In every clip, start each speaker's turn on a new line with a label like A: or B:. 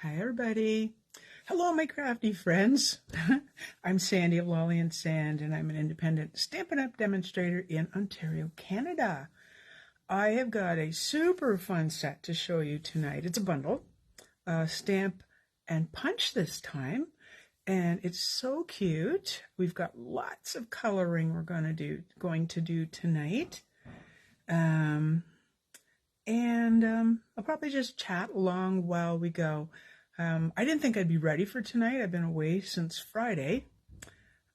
A: Hi, everybody. Hello, my crafty friends. I'm Sandy of Lolly and Sand, and I'm an independent Stampin' Up! Demonstrator in Ontario, Canada. I have got a super fun set to show you tonight. It's a bundle, stamp and punch this time, and it's so cute. We've got lots of coloring we're going to do tonight. I'll probably just chat along while we go. I didn't think I'd be ready for tonight. I've been away since Friday,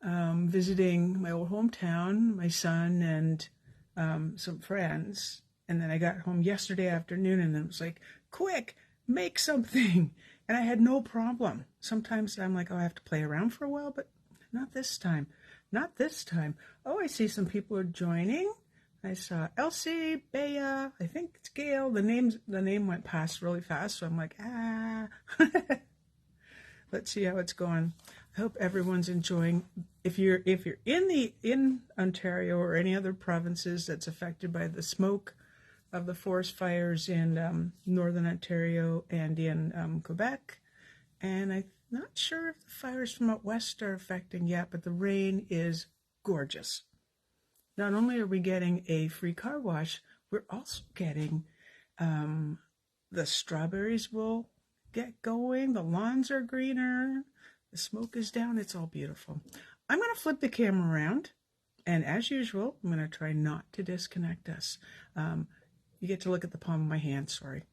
A: visiting my old hometown, my son, and some friends. And then I got home yesterday afternoon, and then it was like, quick, make something. And I had no problem. Sometimes I'm like, oh, I have to play around for a while, but not this time. Not this time. Oh, I see some people are joining. I saw Elsie, Bea, I think it's Gail. The name went past really fast, so I'm like, Let's see how it's going. I hope everyone's enjoying. If you're in Ontario or any other provinces that's affected by the smoke of the forest fires in northern Ontario and in Quebec, and I'm not sure if the fires from out west are affecting yet, but the rain is gorgeous. Not only are we getting a free car wash, we're also getting the strawberries will get going, the lawns are greener, the smoke is down, it's all beautiful. I'm going to flip the camera around, and as usual, I'm going to try not to disconnect us. You get to look at the palm of my hand, sorry.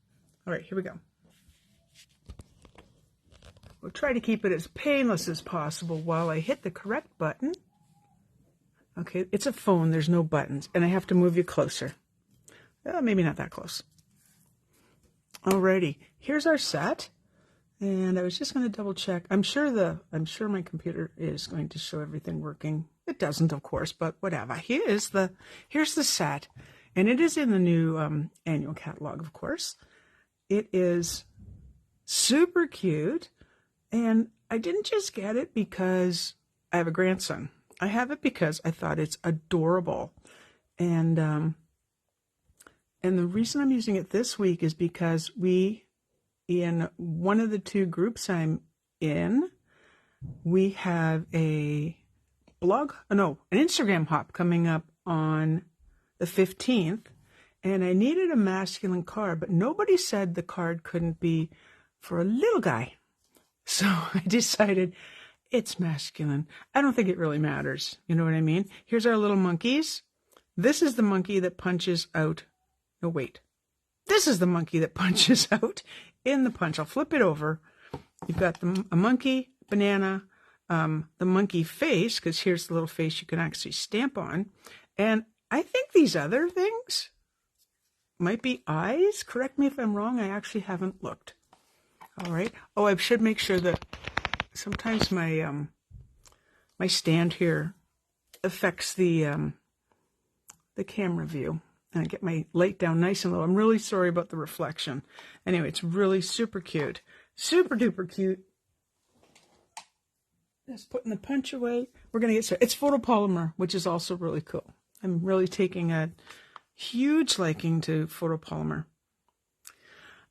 A: All right, here we go. We'll try to keep it as painless as possible while I hit the correct button. Okay, it's a phone, there's no buttons, and I have to move you closer. Maybe not that close. Alrighty, here's our set, and I was just going to double check. I'm sure my computer is going to show everything working. It doesn't, of course, but whatever. Here's the set, and it is in the new annual catalog, of course. It is super cute, and I didn't just get it because I have a grandson. I have it because I thought it's adorable. And the reason I'm using it this week is because in one of the two groups I'm in, we have an Instagram hop coming up on the 15th. And I needed a masculine card, but nobody said the card couldn't be for a little guy. So I decided it's masculine. I don't think it really matters. You know what I mean? Here's our little monkeys. This is the monkey that punches out. No, wait. This is the monkey that punches out in the punch. I'll flip it over. You've got a monkey, banana, the monkey face, because here's the little face you can actually stamp on. And I think these other things might be eyes. Correct me if I'm wrong. I actually haven't looked. All right. Oh, I should make sure that sometimes my my stand here affects the camera view, and I get my light down nice and low. I'm really sorry about the reflection. Anyway, it's really super cute, super duper cute. Just putting the punch away. We're gonna get started. It's photopolymer, which is also really cool. I'm really taking a huge liking to photopolymer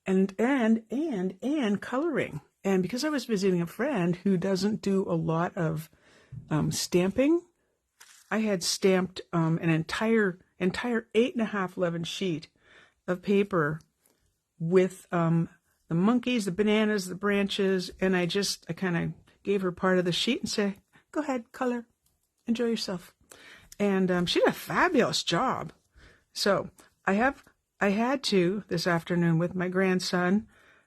A: and coloring. And because I was visiting a friend who doesn't do a lot of stamping, I had stamped an entire 8.5 11 sheet of paper with the monkeys, the bananas, the branches, and I kind of gave her part of the sheet and said, go ahead, color, enjoy yourself. And she did a fabulous job. So I had to, this afternoon with my grandson,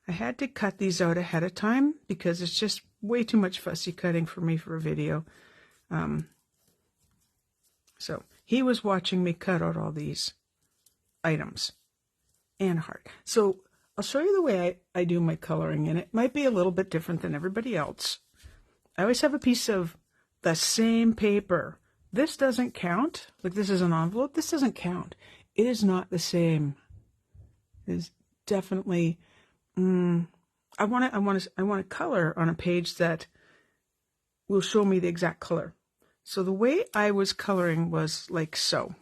A: I had to cut these out ahead of time because it's just way too much fussy cutting for me for a video. So he was watching me cut out all these items and heart. So I'll show you the way I do my coloring, and it might be a little bit different than everybody else. I always have a piece of the same paper. This doesn't count. Like, this is an envelope. This doesn't count. It is not the same. It is definitely... I want to color on a page that will show me the exact color. So the way I was coloring was like so.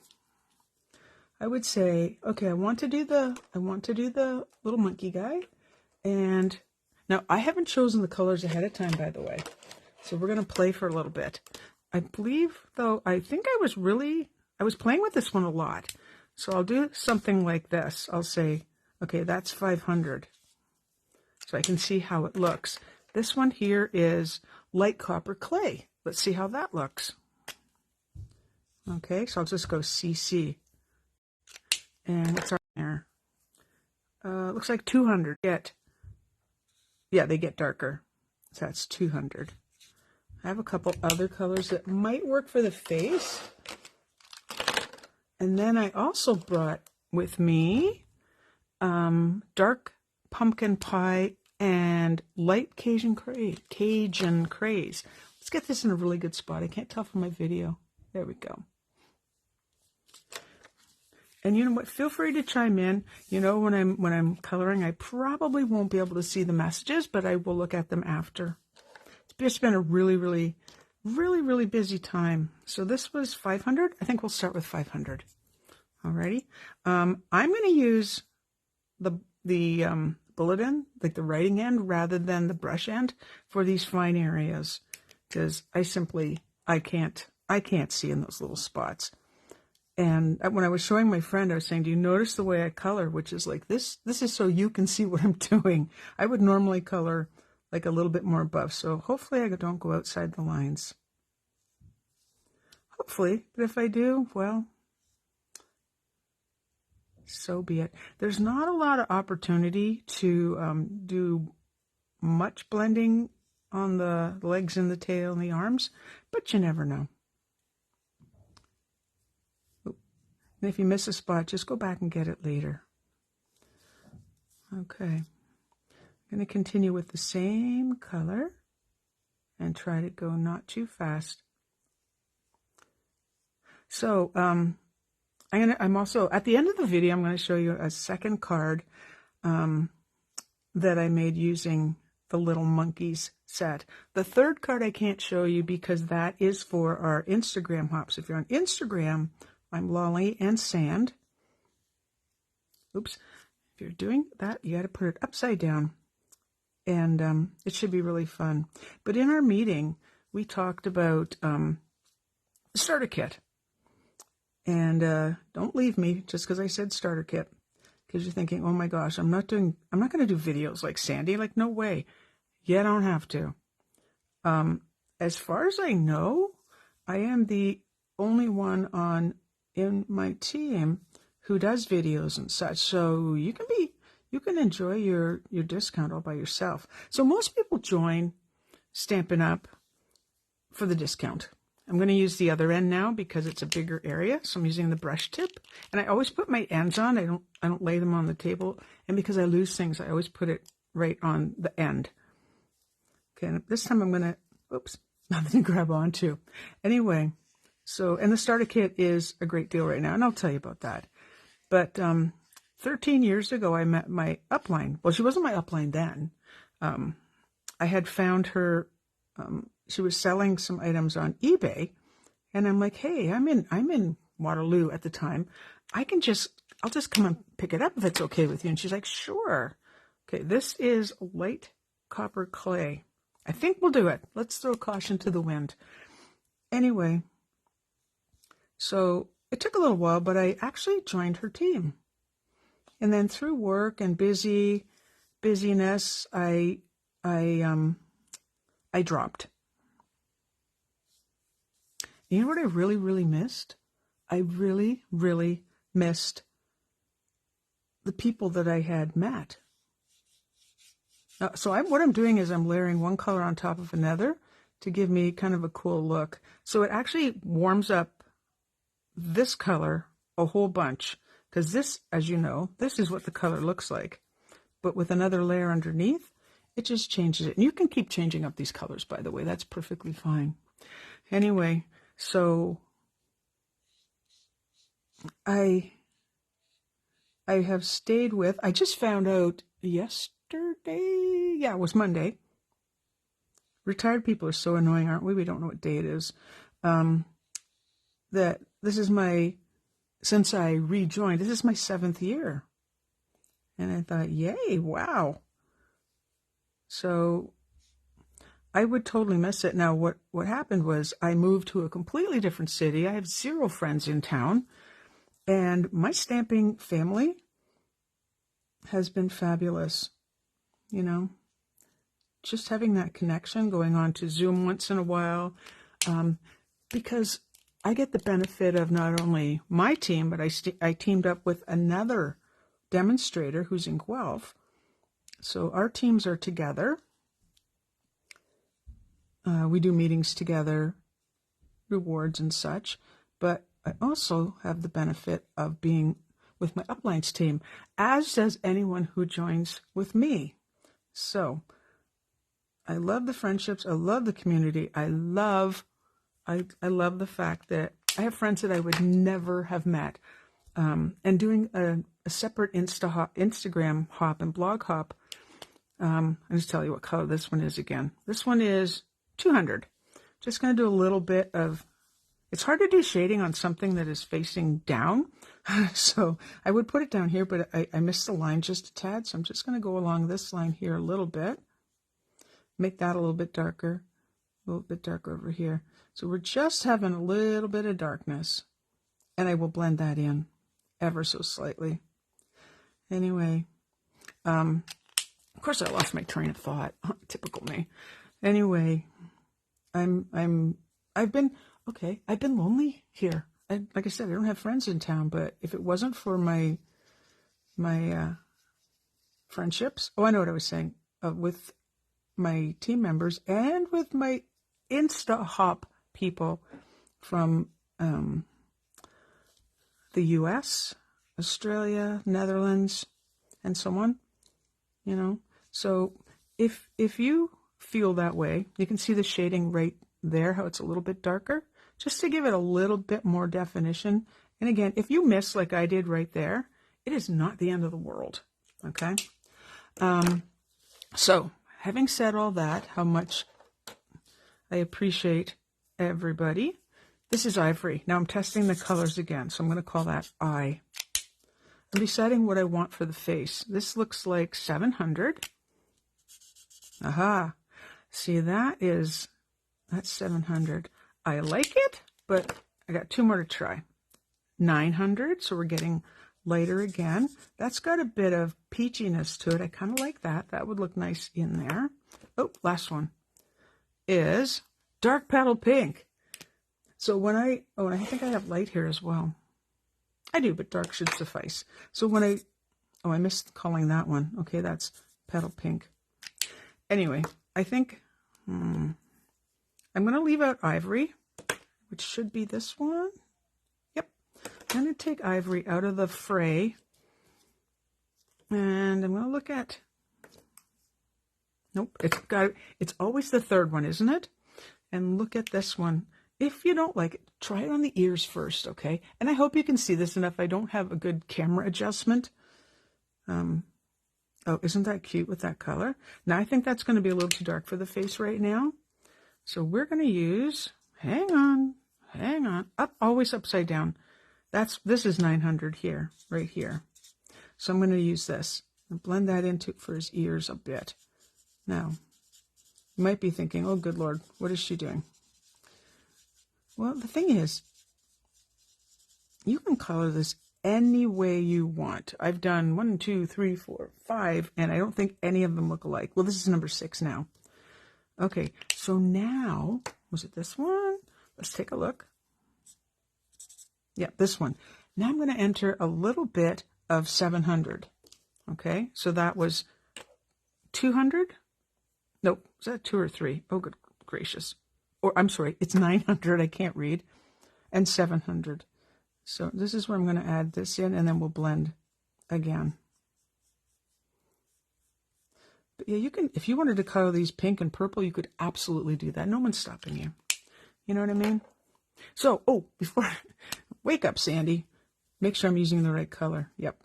A: I would say, okay, I want to do the little monkey guy, and Now, I haven't chosen the colors ahead of time, by the way. So we're going to play for a little bit. I believe, though, I think I was playing with this one a lot. So I'll do something like this. I'll say, okay, that's 500. So I can see how it looks. This one here is light copper clay. Let's see how that looks. Okay, so I'll just go CC. And what's our there? Looks like 200. Yeah, they get darker. So that's 200. I have a couple other colors that might work for the face. And then I also brought with me dark pumpkin pie and light Cajun craze. Let's get this in a really good spot. I can't tell from my video. There we go. And you know what? Feel free to chime in. You know, when I'm coloring, I probably won't be able to see the messages, but I will look at them after. It's just been a really, really, really, really busy time. So this was 500. I think we'll start with 500. Alrighty. I'm going to use the bullet end, like the writing end, rather than the brush end for these fine areas, because I can't see in those little spots. And when I was showing my friend, I was saying, do you notice the way I color, which is like this is so you can see what I'm doing. I would normally color like a little bit more above, so hopefully I don't go outside the lines. Hopefully, but if I do, well, so be it. There's not a lot of opportunity to do much blending on the legs and the tail and the arms, but you never know. And if you miss a spot, just go back and get it later. Okay. I'm going to continue with the same color and try to go not too fast. So, I'm also, at the end of the video, I'm going to show you a second card that I made using the Little Monkeys set. The third card I can't show you because that is for our Instagram hops. If you're on Instagram, I'm Lolly and Sand. Oops. If you're doing that, you got to put it upside down. And it should be really fun. But in our meeting, we talked about the starter kit. And don't leave me just because I said starter kit. Because you're thinking, oh my gosh, I'm not going to do videos like Sandy. Like, no way. You don't have to. As far as I know, I am the only one in my team who does videos and such. So you can enjoy your discount all by yourself. So most people join Stampin' Up for the discount. I'm going to use the other end now because it's a bigger area. So I'm using the brush tip, and I always put my ends on. I don't lay them on the table. And because I lose things, I always put it right on the end. Okay. And this time I'm going to, oops, nothing to grab onto. Anyway. So, and the starter kit is a great deal right now, and I'll tell you about that. But 13 years ago, I met my upline. Well, she wasn't my upline then. I had found her. She was selling some items on eBay, and I'm like, hey, I'm in Waterloo at the time. I'll just come and pick it up if it's okay with you. And she's like, sure. Okay, this is light copper clay. I think we'll do it. Let's throw caution to the wind. Anyway. So it took a little while, but I actually joined her team. And then through work and busyness, I dropped. You know what I really, really missed? I really, really missed the people that I had met. So what I'm doing is I'm layering one color on top of another to give me kind of a cool look. So it actually warms up this color a whole bunch, because this, as you know, this is what the color looks like, but with another layer underneath, it just changes it. And you can keep changing up these colors, by the way. That's perfectly fine. Anyway, so I have stayed with, I just found out yesterday, yeah, it was Monday. Retired people are so annoying, aren't we? We don't know what day it is. That this is since I rejoined, this is my 7th year. And I thought, yay, wow. So I would totally miss it. Now, what happened was I moved to a completely different city. I have 0 friends in town, and my stamping family has been fabulous. You know, just having that connection, going on to Zoom once in a while, because I get the benefit of not only my team, but I teamed up with another demonstrator who's in Guelph. So our teams are together. We do meetings together, rewards and such, but I also have the benefit of being with my uplines team, as does anyone who joins with me. So I love the friendships. I love the community. I love the fact that I have friends that I would never have met. And doing a separate Instagram hop and blog hop. I'll just tell you what color this one is again. This one is 200. Just going to do a little bit of, it's hard to do shading on something that is facing down. So I would put it down here, but I missed the line just a tad. So I'm just going to go along this line here a little bit. Make that a little bit darker over here. So we're just having a little bit of darkness, and I will blend that in ever so slightly. Anyway, of course I lost my train of thought. Typical me. Anyway, I've been lonely here. Like I said, I don't have friends in town, but if it wasn't for my friendships, I know what I was saying, with my team members and with my Insta Hop people from the US, Australia, Netherlands, and so on, you know. So if you feel that way, you can see the shading right there, how it's a little bit darker, just to give it a little bit more definition. And again, if you miss like I did right there, it is not the end of the world, okay? So having said all that, how much I appreciate everybody. This is ivory. Now I'm testing the colors again, so I'm going to call that I. I'm deciding what I want for the face. This looks like 700. Aha. See, that's 700. I like it, but I got 2 more to try. 900, so we're getting lighter again. That's got a bit of peachiness to it. I kind of like that. That would look nice in there. Oh, last one is dark petal pink. So when I think I have light here as well. I do, but dark should suffice. So when I missed calling that one. Okay, that's petal pink. Anyway, I think I'm going to leave out ivory, which should be this one. Yep. I'm going to take ivory out of the fray. And I'm going to look at, nope, it's always the third one, isn't it? And look at this one. If you don't like it, try it on the ears first, okay? And I hope you can see this enough. I don't have a good camera adjustment. Oh, isn't that cute with that color? Now, I think that's going to be a little too dark for the face right now. So we're going to use, hang on, up, always upside down. This is 900 here, right here. So I'm going to use this and blend that into for his ears a bit. Now, you might be thinking, oh, good Lord, what is she doing? Well, the thing is, you can color this any way you want. I've done 1, 2, 3, 4, 5, and I don't think any of them look alike. Well, this is number 6 now. Okay, so now, was it this one? Let's take a look. Yeah, this one. Now I'm going to enter a little bit of 700. Okay, so that was 200? Nope, is that 2 or 3? Oh, good gracious. Or, I'm sorry, it's 900, I can't read, and 700. So this is where I'm going to add this in, and then we'll blend again. But yeah, you can, if you wanted to color these pink and purple, you could absolutely do that. No one's stopping you. You know what I mean? So, oh, before, wake up, Sandy. Make sure I'm using the right color. Yep.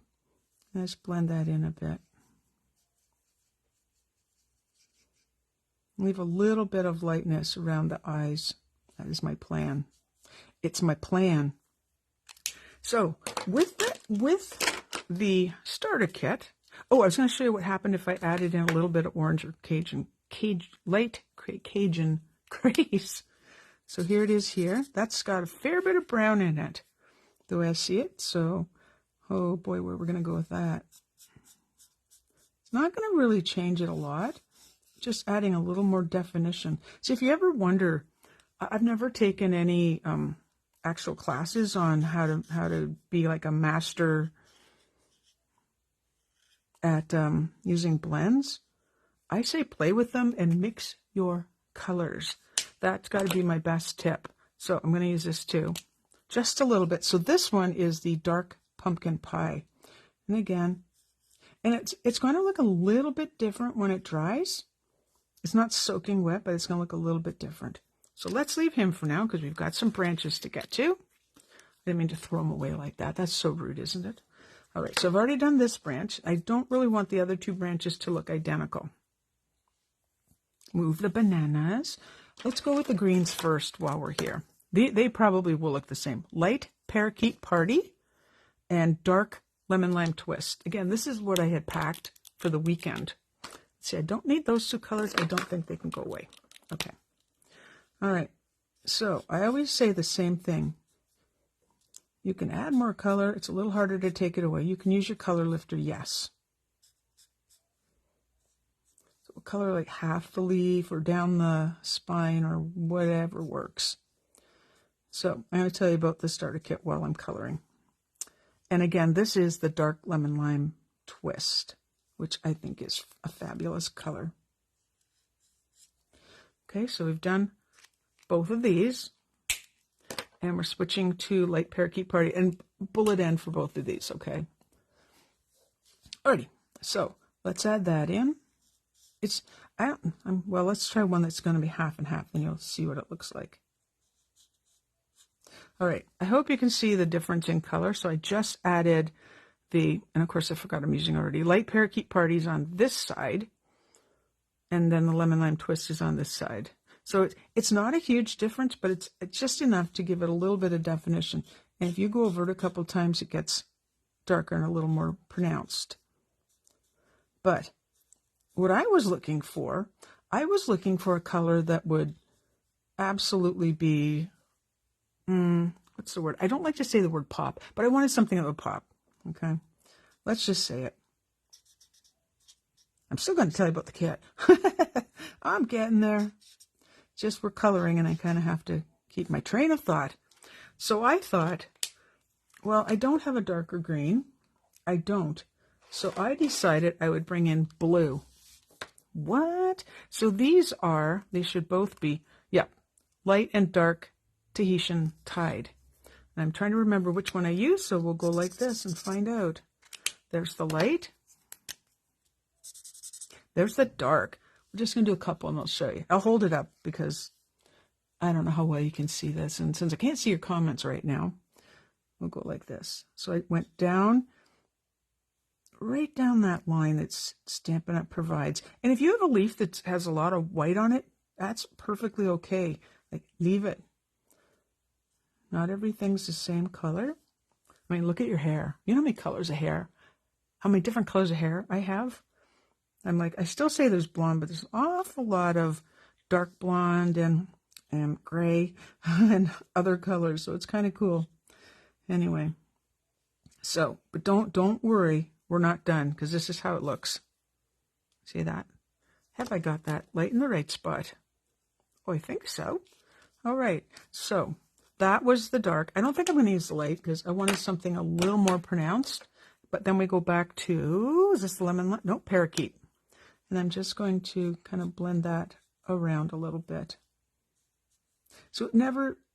A: Let's blend that in a bit. Leave a little bit of lightness around the eyes. That is my plan. It's my plan. So with the starter kit, Oh, I was going to show you what happened if I added in a little bit of orange or light Cajun grace. So here it is here. That's got a fair bit of brown in it, the way I see it. So, oh boy, where we're going to go with that. It's not going to really change it a lot. Just adding a little more definition. So if you ever wonder, I've never taken any actual classes on how to be like a master at using blends. I say play with them and mix your colors. That's got to be my best tip. So I'm going to use this too, just a little bit. So this one is the dark pumpkin pie, and again, and it's going to look a little bit different when it dries. It's not soaking wet, but it's going to look a little bit different. So let's leave him for now because we've got some branches to get to. I didn't mean to throw them away like that. That's so rude, isn't it? All right, so I've already done this branch. I don't really want the other two branches to look identical. Move the bananas. Let's go with the greens first while we're here. They probably will look the same. Light Parakeet Party and dark Lemon Lime Twist. Again, this is what I had packed for the weekend. See, I don't need those two colors. I don't think they can go away. Okay. All right. So I always say the same thing. You can add more color. It's a little harder to take it away. You can use your color lifter, yes. So we'll color like half the leaf or down the spine or whatever works. So I'm going to tell you about the starter kit while I'm coloring. And again, this is the dark Lemon Lime Twist, which I think is a fabulous color. Okay, so we've done both of these. And we're switching to Light Parakeet Party and bullet end for both of these, okay? Alrighty, so let's add that in. Well, let's try one that's going to be half and half, and you'll see what it looks like. All right, I hope you can see the difference in color. So I just added and of course I forgot I'm using already, Light Parakeet Parties on this side, and then the Lemon Lime Twist is on this side. So it's not a huge difference, but it's just enough to give it a little bit of definition. And if you go over it a couple times, it gets darker and a little more pronounced. But what I was looking for a color that would absolutely be, what's the word? I don't like to say the word pop, but I wanted something that would pop. Okay, let's just say it. I'm still going to tell you about the kit. I'm getting there. Just we're coloring, and I kind of have to keep my train of thought. So I thought, well, I don't have a darker green. I don't. So I decided I would bring in blue. What? So they should both be, light and dark Tahitian Tide. And I'm trying to remember which one I used, so we'll go like this and find out. There's the light. There's the dark. We're just going to do a couple and I'll show you. I'll hold it up because I don't know how well you can see this. And since I can't see your comments right now, we'll go like this. So I went down, right down that line that Stampin' Up! Provides. And if you have a leaf that has a lot of white on it, that's perfectly okay. Like, leave it. Not everything's the same color. I mean, look at your hair. You know how many colors of hair? How many different colors of hair I have? I'm like, I still say there's blonde, but there's an awful lot of dark blonde and gray and other colors. So it's kind of cool. Anyway, so, but don't worry. We're not done because this is how it looks. See that? Have I got that light in the right spot? Oh, I think so. All right. So that was the dark. I don't think I'm going to use the light because I wanted something a little more pronounced. But then we go back to, is this the lemon? No, parakeet. And I'm just going to kind of blend that around a little bit. So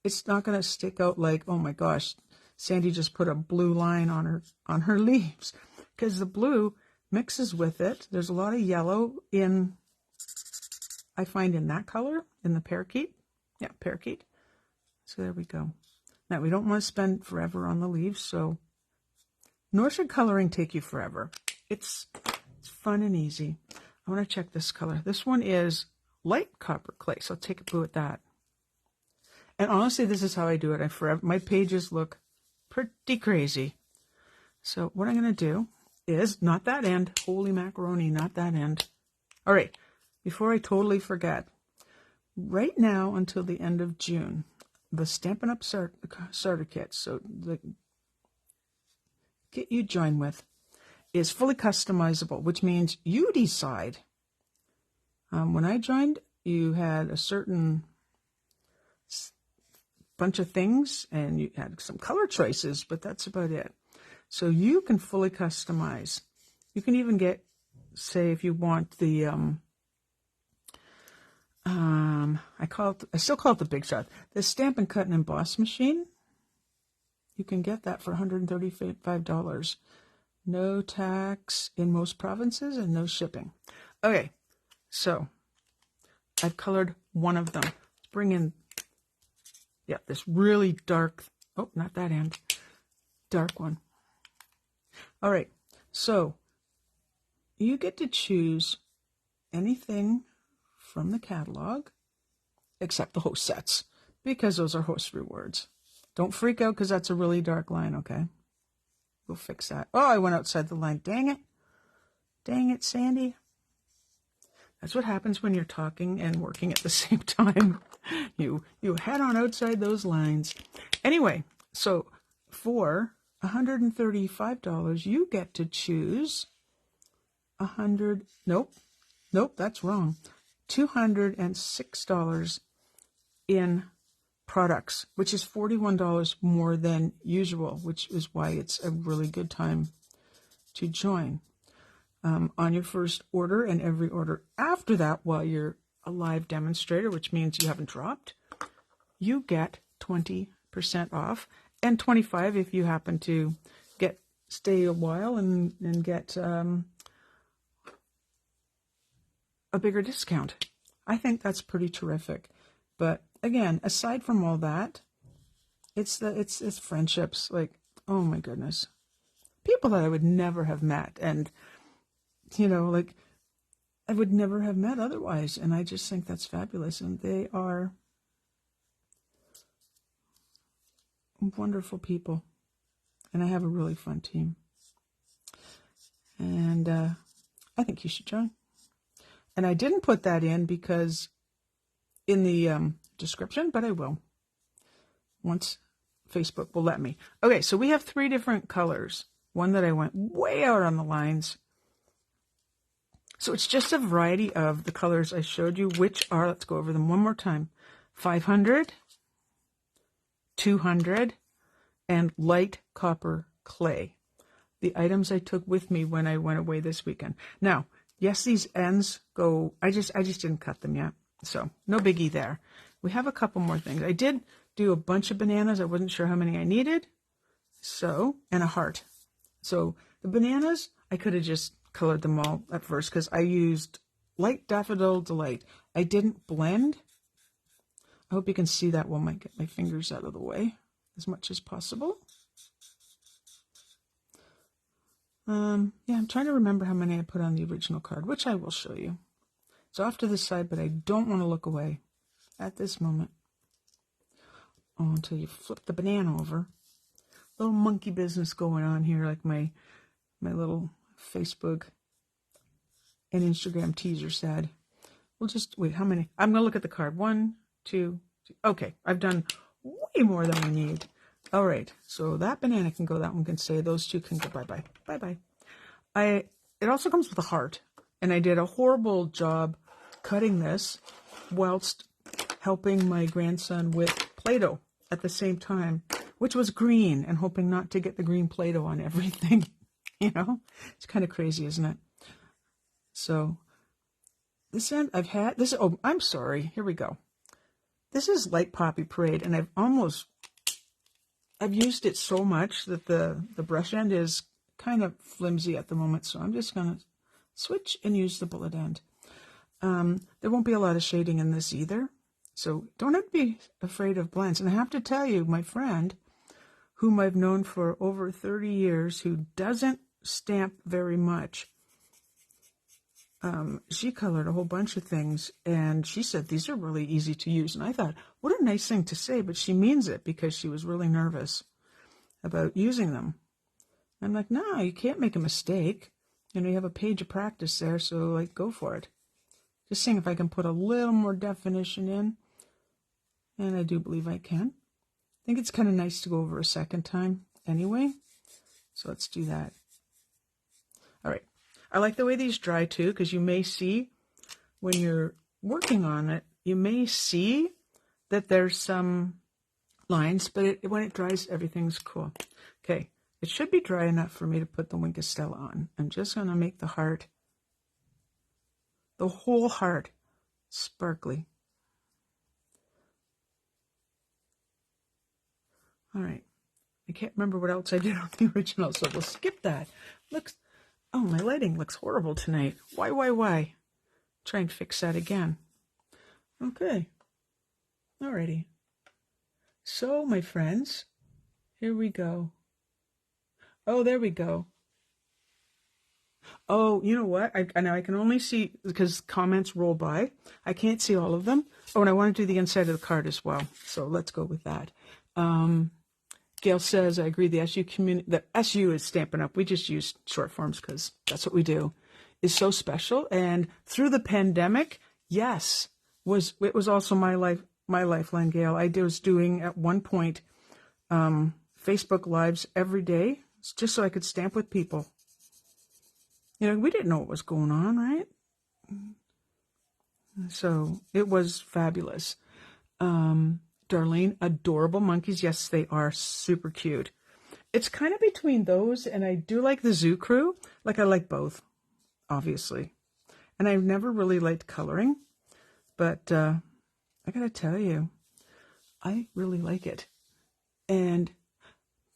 A: it's not going to stick out like, oh my gosh, Sandy just put a blue line on her leaves, because the blue mixes with it. There's a lot of yellow I find in that color, in the parakeet. Yeah, parakeet. So there we go. Now we don't want to spend forever on the leaves, so nor should coloring take you forever. It's fun and easy. I want to check this color. This one is light copper clay, so I'll take a boo at that. And honestly, this is how I do it. My pages look pretty crazy. So what I'm going to do is not that end. Holy macaroni, not that end. All right, before I totally forget, right now until the end of June, the Stampin' Up starter kit, so the kit you join with, is fully customizable, which means you decide. When I joined, you had a certain bunch of things, and you had some color choices, but that's about it. So you can fully customize. You can even get, say, if you want the, I still call it the Big Shot, the Stampin' Cut and Emboss machine. You can get that for $135. No tax in most provinces and no shipping. Okay, so I've colored one of them. Let's bring in, yeah, this really dark, oh, not that end, dark one. All right, so you get to choose anything from the catalog except the host sets, because those are host rewards. Don't freak out because that's a really dark line, okay? We'll fix that. Oh, I went outside the line. Dang it. Dang it, Sandy. That's what happens when you're talking and working at the same time. You head on outside those lines. Anyway, so for $135, you get to choose nope, that's wrong. $206 in products, which is $41 more than usual, which is why it's a really good time to join. On your first order and every order after that, while you're a live demonstrator, which means you haven't dropped, you get 20% off, and 25% if you happen to stay a while and get a bigger discount. I think that's pretty terrific. But again, aside from all that, it's friendships. Like, oh my goodness, people that I would never have met, and like I would never have met otherwise. And I just think that's fabulous. And they are wonderful people. And I have a really fun team. And I think you should join. And I didn't put that in because in the description, but I will once Facebook will let me. Okay, so we have 3 different colors. One that I went way out on the lines. So it's just a variety of the colors I showed you, which are, let's go over them one more time, 500, 200, and light copper clay. The items I took with me when I went away this weekend. Now, yes, these ends go, I just didn't cut them yet. So no biggie there. We have a couple more things. I did do a bunch of bananas. I wasn't sure how many I needed. So, and a heart. So the bananas, I could have just colored them all at first because I used Light Daffodil Delight. I didn't blend. I hope you can see that while I get my fingers out of the way as much as possible. Yeah, I'm trying to remember how many I put on the original card, which I will show you. It's off to the side, but I don't want to look away at this moment. Oh, until you flip the banana over. Little monkey business going on here, like my little Facebook and Instagram teaser said. We'll just wait. How many? I'm gonna look at the card. 1, 2, 3. Okay, I've done way more than we need. All right, so that banana can go. That one can stay. Those 2 can go. Bye bye. Bye bye. It also comes with a heart, and I did a horrible job cutting this whilst helping my grandson with Play-Doh at the same time, which was green, and hoping not to get the green Play-Doh on everything. It's kind of crazy, isn't it? So this end I've had this. Oh, I'm sorry. Here we go. This is Light Poppy Parade, and I've used it so much that the brush end is kind of flimsy at the moment. So I'm just gonna switch and use the bullet end. There won't be a lot of shading in this either, so don't have to be afraid of blends. And I have to tell you, my friend, whom I've known for over 30 years, who doesn't stamp very much, she colored a whole bunch of things, and she said these are really easy to use. And I thought, what a nice thing to say, but she means it because she was really nervous about using them. I'm like, no, you can't make a mistake. You know, you have a page of practice there, so like, go for it. Just seeing if I can put a little more definition in. And I do believe I can. I think it's kind of nice to go over a second time anyway. So let's do that. All right. I like the way these dry too, because you may see when you're working on it, you may see that there's some lines, but when it dries, everything's cool. Okay. It should be dry enough for me to put the Wink of Stella on. I'm just going to make the heart, the whole heart, sparkly. All right. I can't remember what else I did on the original, so we'll skip that. Looks, oh, my lighting looks horrible tonight. Why? Try and fix that again. Okay. Alrighty. So, my friends, here we go. Oh, there we go. Oh, you know what? Now I can only see, because comments roll by. I can't see all of them. Oh, and I want to do the inside of the card as well. So let's go with that. Gail says, I agree, the SU is Stampin' Up. We just use short forms because that's what we do. Is so special. And through the pandemic, yes, it was also my lifeline, Gail. I was doing at one point Facebook Lives every day, just so I could stamp with people. You know, we didn't know what was going on, right? So it was fabulous. Darlene, adorable monkeys. Yes, they are super cute. It's kind of between those, and I do like the Zoo Crew. Like, I like both, obviously. And I've never really liked coloring, but I gotta tell you, I really like it. And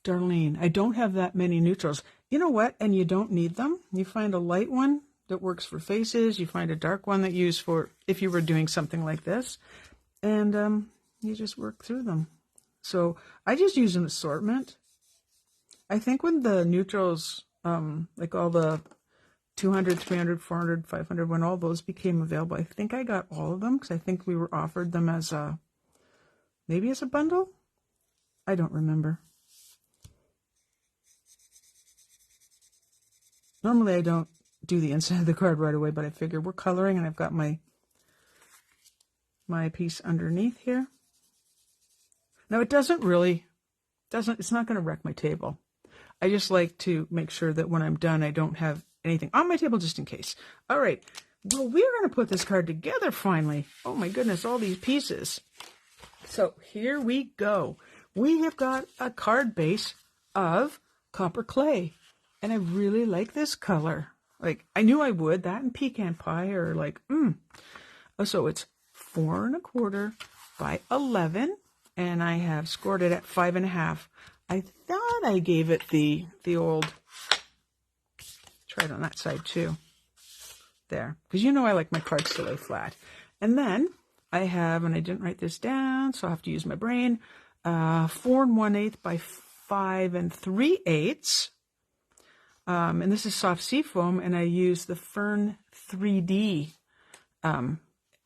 A: Darlene, I don't have that many neutrals. You know what? And you don't need them. You find a light one that works for faces. You find a dark one that you use for if you were doing something like this. And you just work through them. So I just use an assortment. I think when the neutrals, like all the 200, 300, 400, 500, when all those became available, I think I got all of them because I think we were offered them as maybe as a bundle. I don't remember. Normally I don't do the inside of the card right away, but I figure we're coloring and I've got my piece underneath here. Now it it's not going to wreck my table. I just like to make sure that when I'm done, I don't have anything on my table just in case. All right. Well, we're going to put this card together finally. Oh my goodness, all these pieces. So here we go. We have got a card base of copper clay. And I really like this color. Like, I knew I would. That and pecan pie are like, Oh, so it's 4 1/4 by 11. And I have scored it at 5 1/2. I thought I gave it the old, try it on that side too. There. Because you know I like my cards to lay flat. And then I have, and I didn't write this down, so I'll have to use my brain, 4 1/8 by 5 3/8. And this is soft seafoam, and I use the Fern 3D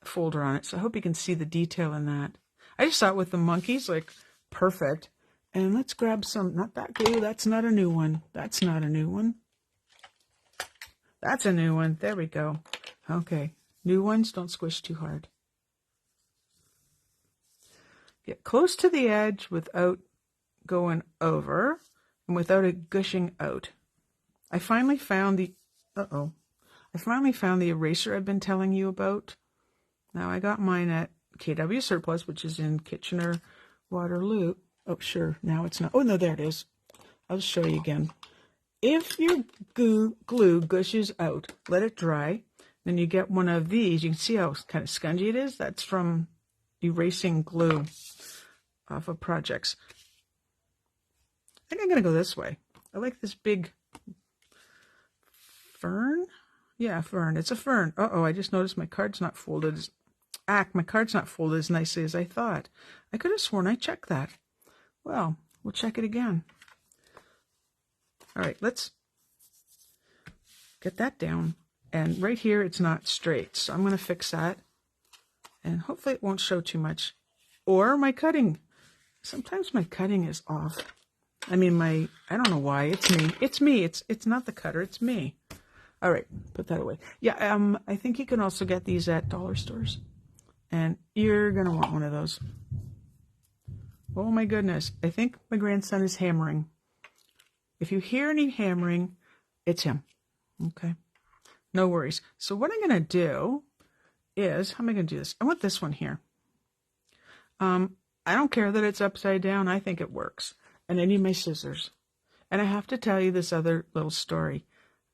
A: folder on it. So I hope you can see the detail in that. I just thought with the monkeys, like, perfect. And let's grab some, not that glue, that's not a new one. That's not a new one. That's a new one. There we go. Okay. New ones, don't squish too hard. Get close to the edge without going over and without it gushing out. I finally found the eraser I've been telling you about. Now I got mine at KW Surplus, which is in Kitchener, Waterloo. Oh, sure. Now it's not. Oh, no, there it is. I'll show you again. If your glue gushes out, let it dry. Then you get one of these. You can see how kind of spongy it is. That's from erasing glue off of projects. I think I'm going to go this way. I like this big fern. Yeah, fern. It's a fern. Uh-oh, I just noticed my card's not folded. My card's not folded as nicely as I thought. I could have sworn I checked that. Well, we'll check it again. All right, let's get that down. And right here, it's not straight. So I'm going to fix that. And hopefully it won't show too much. Or my cutting. Sometimes my cutting is off. I mean, I don't know why. It's me. It's me. It's not the cutter. It's me. All right, put that away. Yeah, I think you can also get these at dollar stores. And you're going to want one of those. Oh my goodness. I think my grandson is hammering. If you hear any hammering, it's him. Okay. No worries. So what I'm going to do is, how am I going to do this? I want this one here. I don't care that it's upside down. I think it works. And I need my scissors. And I have to tell you this other little story.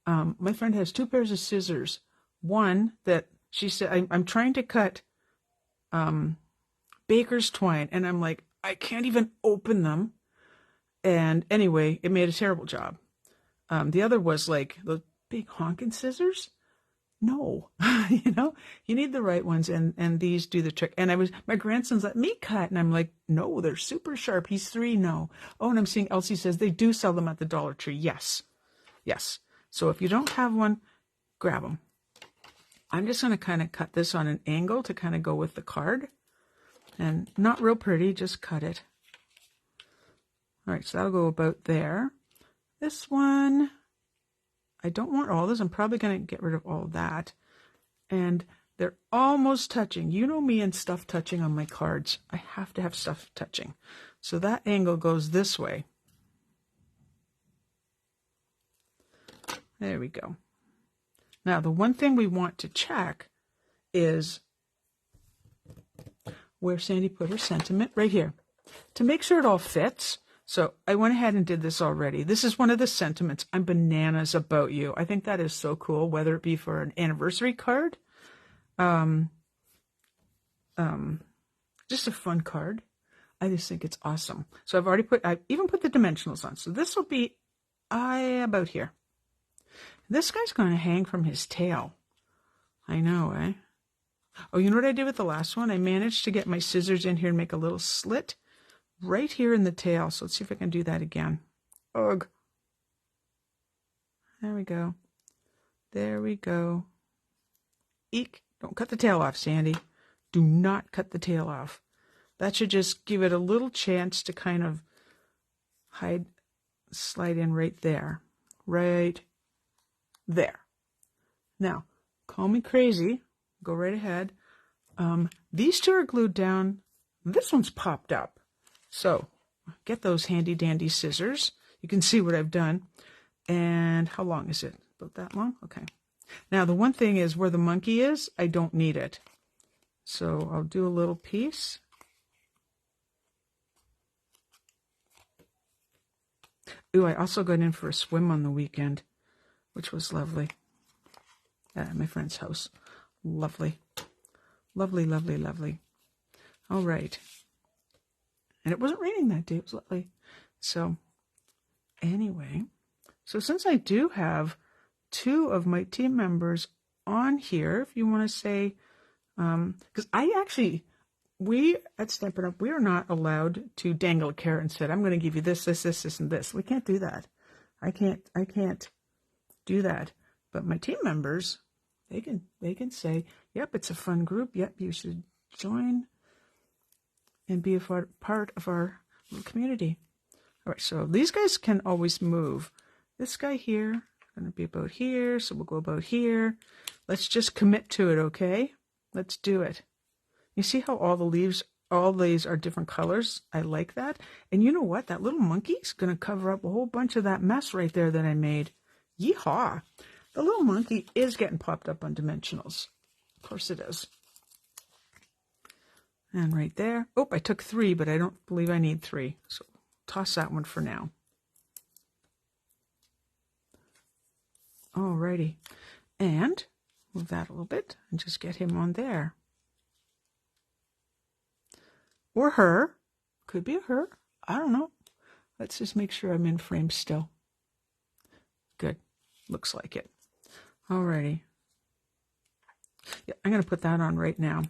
A: My friend has 2 pairs of scissors. One that she said, I'm trying to cut baker's twine. And I'm like, I can't even open them. And anyway, it made a terrible job. The other was like the big honking scissors. No, you need the right ones, and these do the trick. And my grandson's let me cut, and I'm like, no, they're super sharp. He's 3, no. Oh, and I'm seeing Elsie says they do sell them at the Dollar Tree. Yes. So if you don't have one, grab them. I'm just going to kind of cut this on an angle to kind of go with the card, and not real pretty, just cut it. All right, so that'll go about there. This one, I don't want all this. I'm probably going to get rid of all that. And they're almost touching. You know me and stuff touching on my cards. I have to have stuff touching. So that angle goes this way. There we go. Now, the one thing we want to check is where Sandy put her sentiment, right here, to make sure it all fits. So I went ahead and did this already. This is one of the sentiments. I'm bananas about you. I think that is so cool, whether it be for an anniversary card, just a fun card. I just think it's awesome. So I even put the dimensionals on. So this will be about here. This guy's going to hang from his tail. I know, eh? Oh, you know what I did with the last one? I managed to get my scissors in here and make a little slit right here in the tail. So let's see if I can do that again. Ugh. There we go. There we go. Eek. Don't cut the tail off, Sandy. Do not cut the tail off. That should just give it a little chance to kind of slide in right there. Right there. Now, call me crazy. Go right ahead. These 2 are glued down. This one's popped up. So get those handy dandy scissors. You can see what I've done. And how long is it? About that long? Okay. Now the one thing is where the monkey is, I don't need it. So I'll do a little piece. Ooh, I also got in for a swim on the weekend, which was lovely. At my friend's house. Lovely. Lovely, lovely, lovely. All right. And it wasn't raining that day. It was lovely. So anyway, so since I do have 2 of my team members on here, if you want to say, because we at Stampin' Up, we are not allowed to dangle a carrot and say, I'm going to give you this, this, this, this, and this. We can't do that. I can't do that. But my team members, they can say, yep, it's a fun group. Yep, you should join and be a part of our little community. All right, so these guys can always move. This guy here is going to be about here, so we'll go about here. Let's just commit to it, okay? Let's do it. You see how all these are different colors? I like that. And you know what? That little monkey's going to cover up a whole bunch of that mess right there that I made. Yeehaw! The little monkey is getting popped up on dimensionals. Of course it is. And right there. Oh, I took 3, but I don't believe I need 3. So toss that one for now. Alrighty. And move that a little bit and just get him on there. Or her. Could be a her. I don't know. Let's just make sure I'm in frame still. Good. Looks like it. Alrighty. Yeah, I'm going to put that on right now.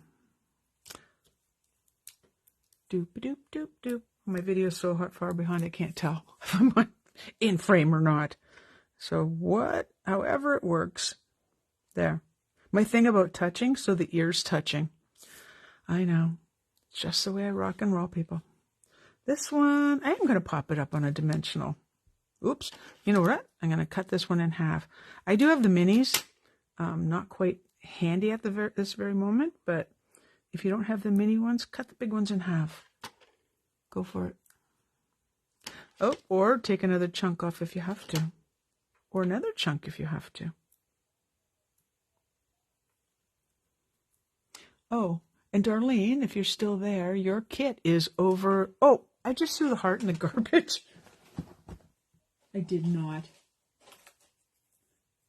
A: Doop, doop, doop, doop. My video is so far behind I can't tell if I'm in frame or not. So however it works. There. My thing about touching, so the ear's touching. I know. It's just the way I rock and roll, people. This one, I am going to pop it up on a dimensional. Oops. You know what? I'm going to cut this one in half. I do have the minis. Not quite handy at this very moment, but if you don't have the mini ones, cut the big ones in half. Go for it. Oh, or take another chunk off if you have to. Or another chunk if you have to. Oh, and Darlene, if you're still there, your kit is over. Oh, I just threw the heart in the garbage. I did not.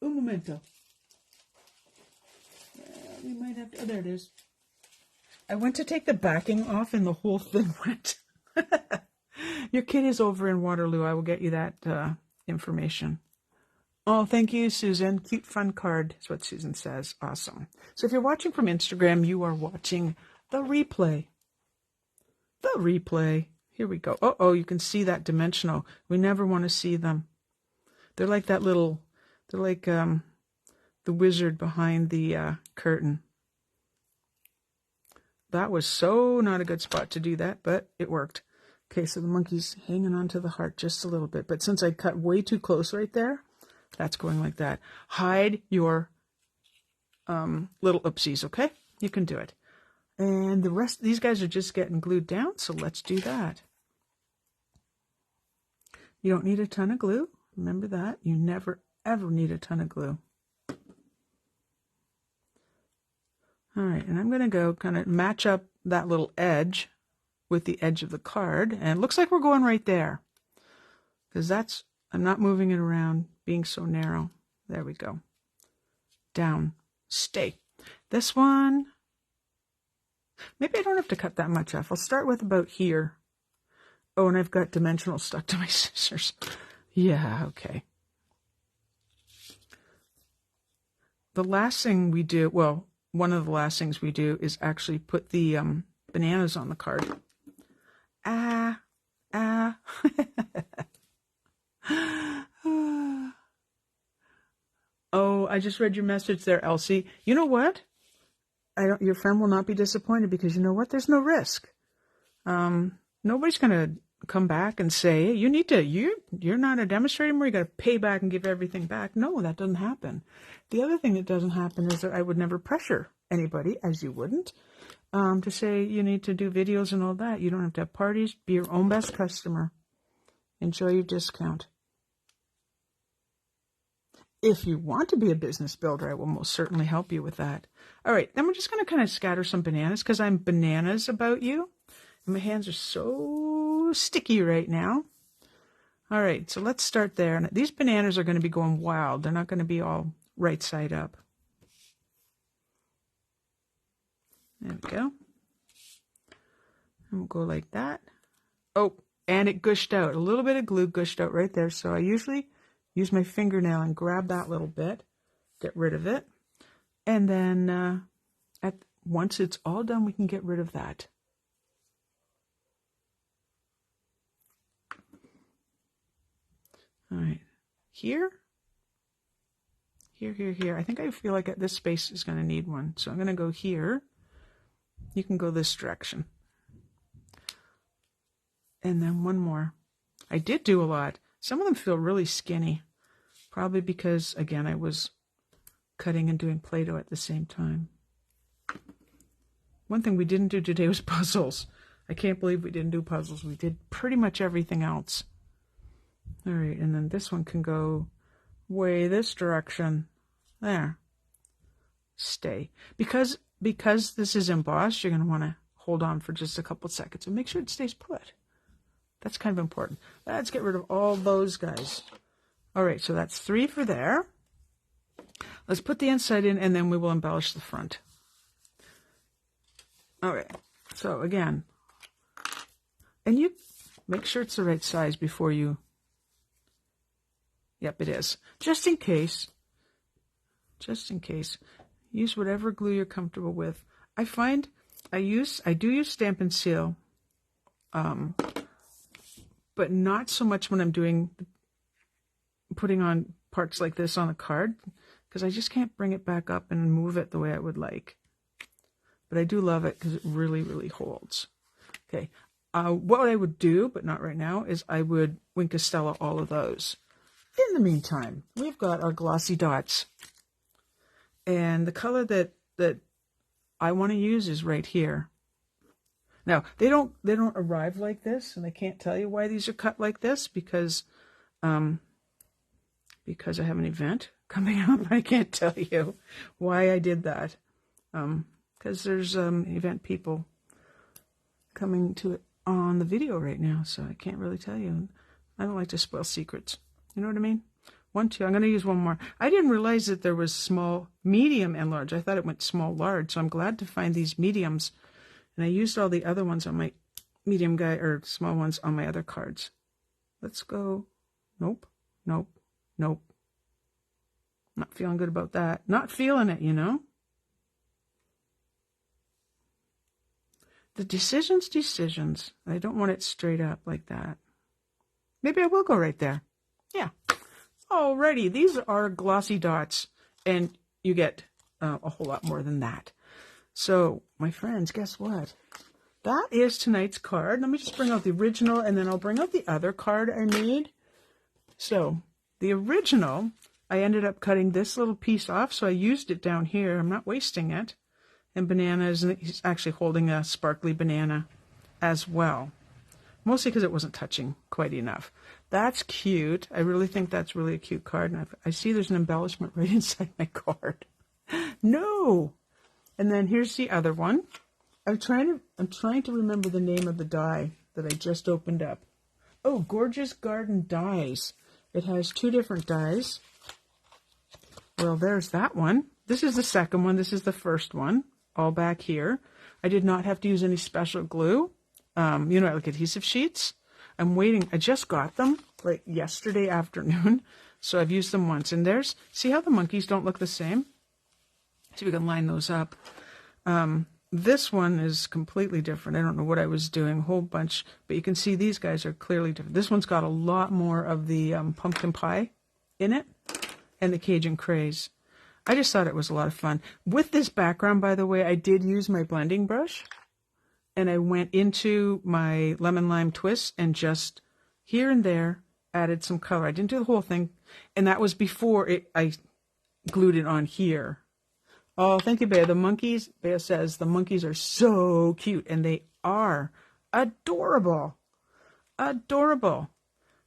A: Un momento. We might have to. Oh, there it is. I went to take the backing off and the whole thing went. Your kit is over in Waterloo. I will get you that information. Oh, thank you, Susan. Cute, fun card is what Susan says. Awesome. So if you're watching from Instagram, you are watching the replay. The replay. Here we go. Oh, you can see that dimensional. We never want to see them. They're like that little, they're like the wizard behind the curtain. That was so not a good spot to do that, but it worked. Okay, so the monkey's hanging onto the heart just a little bit, but since I cut way too close right there, that's going like that. Hide your little oopsies, okay? You can do it. And the rest, these guys are just getting glued down, so let's do that. You don't need a ton of glue. Remember that. You never, ever need a ton of glue. All right, and I'm going to go kind of match up that little edge with the edge of the card. And it looks like we're going right there. Because that's, I'm not moving it around, being so narrow. There we go. Down. Stay. This one, maybe I don't have to cut that much off. I'll start with about here. Oh, and I've got dimensional stuck to my scissors. Yeah, okay. The last thing we do, well, one of the last things we do is actually put the bananas on the card. Oh, I just read your message there, Elsie. You know what? Your friend will not be disappointed because you know what? There's no risk. Nobody's going to come back and say, you need to, you're not a demonstrator anymore, you got to pay back and give everything back. No, that doesn't happen. The other thing that doesn't happen is that I would never pressure anybody, as you wouldn't, to say you need to do videos and all that. You don't have to have parties. Be your own best customer. Enjoy your discount. If you want to be a business builder, I will most certainly help you with that. All right, then we're just going to kind of scatter some bananas because I'm bananas about you. And my hands are so sticky right now. All right, so let's start there. And these bananas are going to be going wild. They're not going to be all right side up. There we go. And we'll go like that. Oh, and it gushed out. A little bit of glue gushed out right there. So I usually use my fingernail and grab that little bit, get rid of it. And then once it's all done, we can get rid of that. All right, here. I think I feel like this space is going to need one. So I'm going to go here. You can go this direction. And then one more. I did do a lot. Some of them feel really skinny. Probably because, again, I was cutting and doing Play-Doh at the same time. One thing we didn't do today was puzzles. I can't believe we didn't do puzzles. We did pretty much everything else. All right, and then this one can go way this direction. There. Stay. Because this is embossed, you're going to want to hold on for just a couple seconds and make sure it stays put. That's kind of important. Let's get rid of all those guys. All right, so that's 3 for there. Let's put the inside in, and then we will embellish the front. All right, so again, and you make sure it's the right size before you, yep, it is. Just in case, use whatever glue you're comfortable with. I find I do use Stampin' Seal, but not so much when I'm putting on parts like this on a card, because I just can't bring it back up and move it the way I would like. But I do love it because it really, really holds. Okay, what I would do, but not right now, is I would Wink Estella all of those. In the meantime, we've got our glossy dots. And the color that I want to use is right here. Now, they don't arrive like this, and I can't tell you why these are cut like this because I have an event coming up. I can't tell you why I did that. Because there's event people coming to it on the video right now, so I can't really tell you. I don't like to spoil secrets. You know what I mean? 1, 2. I'm going to use one more. I didn't realize that there was small, medium, and large. I thought it went small, large. So I'm glad to find these mediums. And I used all the other ones on my medium guy, or small ones on my other cards. Let's go. Nope. Nope. Nope. Not feeling good about that. Not feeling it, you know? The decisions. I don't want it straight up like that. Maybe I will go right there. Yeah. Alrighty, these are glossy dots, and you get a whole lot more than that. So, my friends, guess what? That is tonight's card. Let me just bring out the original, and then I'll bring out the other card I made. So, the original, I ended up cutting this little piece off, so I used it down here. I'm not wasting it. And bananas, and he's actually holding a sparkly banana as well. Mostly because it wasn't touching quite enough. That's cute. I really think that's really a cute card. And I see there's an embellishment right inside my card. No! And then here's the other one. I'm trying to remember the name of the die that I just opened up. Oh, Gorgeous Garden Dies. It has 2 different dies. Well, there's that one. This is the second one. This is the first one. All back here. I did not have to use any special glue. You know, like adhesive sheets. I'm waiting. I just got them like yesterday afternoon. So I've used them once. And there's, see how the monkeys don't look the same? See if we can line those up. This one is completely different. I don't know what I was doing, a whole bunch. But you can see these guys are clearly different. This one's got a lot more of the pumpkin pie in it. And the Cajun craze. I just thought it was a lot of fun. With this background, by the way, I did use my blending brush. And I went into my lemon lime twist and just here and there added some color. I didn't do the whole thing. And that was before I glued it on here. Oh, thank you, Bea. The monkeys, Bea says, the monkeys are so cute. And they are adorable. Adorable.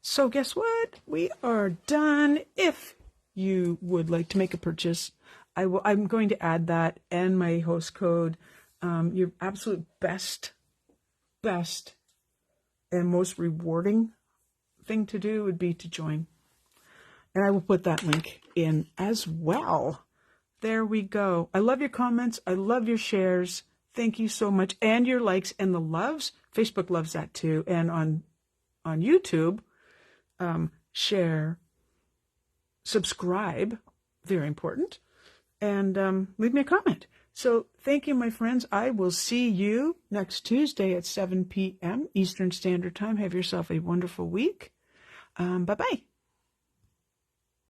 A: So guess what? We are done. If you would like to make a purchase, I'm going to add that and my host code. Your absolute best and most rewarding thing to do would be to join. And I will put that link in as well. There we go. I love your comments. I love your shares. Thank you so much. And your likes and the loves. Facebook loves that too. And on YouTube, share, subscribe, very important, and leave me a comment. So thank you, my friends. I will see you next Tuesday at 7 p.m. Eastern Standard Time. Have yourself a wonderful week. Bye-bye.